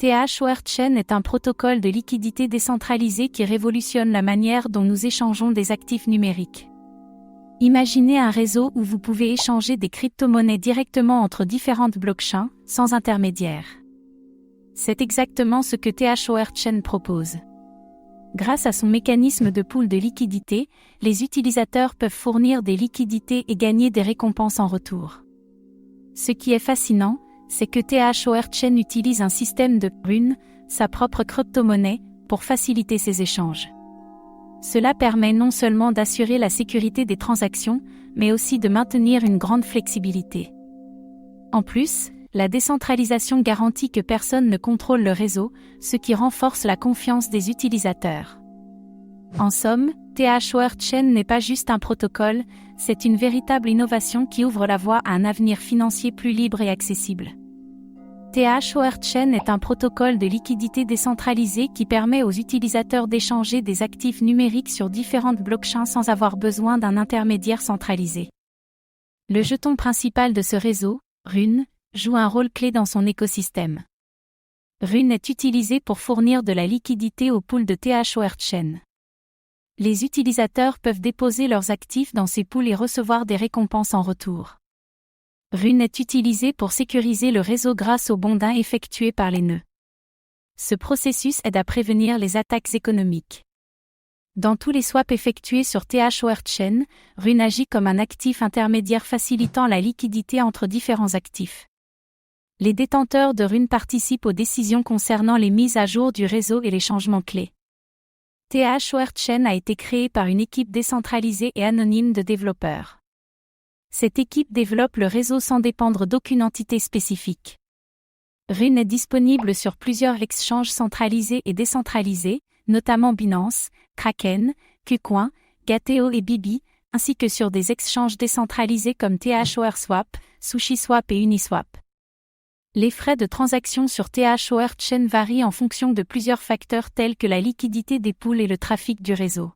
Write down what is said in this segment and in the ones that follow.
THOR Chain est un protocole de liquidité décentralisé qui révolutionne la manière dont nous échangeons des actifs numériques. Imaginez un réseau où vous pouvez échanger des crypto-monnaies directement entre différentes blockchains, sans intermédiaire. C'est exactement ce que THOR Chain propose. Grâce à son mécanisme de pool de liquidité, les utilisateurs peuvent fournir des liquidités et gagner des récompenses en retour. Ce qui est fascinant, c'est que THOR Chain utilise un système de Rune, sa propre crypto-monnaie, pour faciliter ces échanges. Cela permet non seulement d'assurer la sécurité des transactions, mais aussi de maintenir une grande flexibilité. En plus, la décentralisation garantit que personne ne contrôle le réseau, ce qui renforce la confiance des utilisateurs. En somme, THOR Chain n'est pas juste un protocole, c'est une véritable innovation qui ouvre la voie à un avenir financier plus libre et accessible. THOR Chain est un protocole de liquidité décentralisé qui permet aux utilisateurs d'échanger des actifs numériques sur différentes blockchains sans avoir besoin d'un intermédiaire centralisé. Le jeton principal de ce réseau, Rune, joue un rôle clé dans son écosystème. Rune est utilisé pour fournir de la liquidité au pool de THOR Chain. Les utilisateurs peuvent déposer leurs actifs dans ces pools et recevoir des récompenses en retour. Rune est utilisé pour sécuriser le réseau grâce aux bondings effectués par les nœuds. Ce processus aide à prévenir les attaques économiques. Dans tous les swaps effectués sur THOR Chain, Rune agit comme un actif intermédiaire facilitant la liquidité entre différents actifs. Les détenteurs de Rune participent aux décisions concernant les mises à jour du réseau et les changements clés. THOR Chain a été créé par une équipe décentralisée et anonyme de développeurs. Cette équipe développe le réseau sans dépendre d'aucune entité spécifique. Rune est disponible sur plusieurs exchanges centralisés et décentralisés, notamment Binance, Kraken, KuCoin, Gateo et Bibi, ainsi que sur des exchanges décentralisés comme THOR Swap, SushiSwap et Uniswap. Les frais de transaction sur THOR Chain varient en fonction de plusieurs facteurs tels que la liquidité des pools et le trafic du réseau.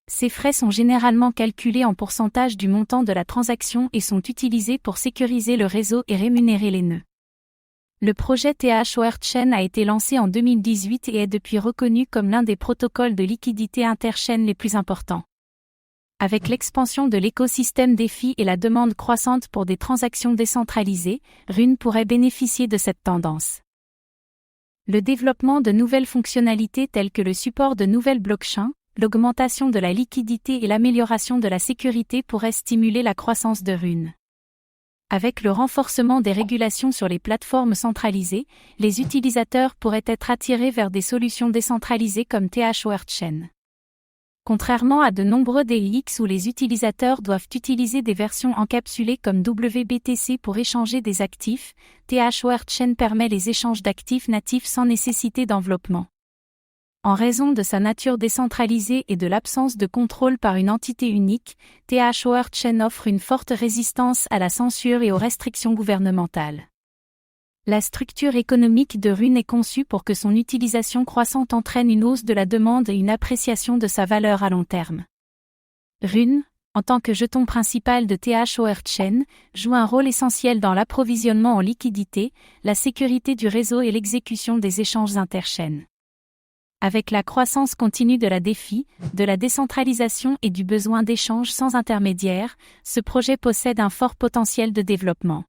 Ces frais sont généralement calculés en pourcentage du montant de la transaction et sont utilisés pour sécuriser le réseau et rémunérer les nœuds. Le projet THOR Chain a été lancé en 2018 et est depuis reconnu comme l'un des protocoles de liquidité interchaîne les plus importants. Avec l'expansion de l'écosystème DeFi et la demande croissante pour des transactions décentralisées, Rune pourrait bénéficier de cette tendance. Le développement de nouvelles fonctionnalités telles que le support de nouvelles blockchains, l'augmentation de la liquidité et l'amélioration de la sécurité pourraient stimuler la croissance de Rune. Avec le renforcement des régulations sur les plateformes centralisées, les utilisateurs pourraient être attirés vers des solutions décentralisées comme THOR Chain. Contrairement à de nombreux DEX où les utilisateurs doivent utiliser des versions encapsulées comme WBTC pour échanger des actifs, THOR Chain permet les échanges d'actifs natifs sans nécessité d'enveloppement. En raison de sa nature décentralisée et de l'absence de contrôle par une entité unique, THOR Chain offre une forte résistance à la censure et aux restrictions gouvernementales. La structure économique de Rune est conçue pour que son utilisation croissante entraîne une hausse de la demande et une appréciation de sa valeur à long terme. Rune, en tant que jeton principal de THOR Chain, joue un rôle essentiel dans l'approvisionnement en liquidité, la sécurité du réseau et l'exécution des échanges interchaînes. Avec la croissance continue de la DeFi, de la décentralisation et du besoin d'échanges sans intermédiaire, ce projet possède un fort potentiel de développement.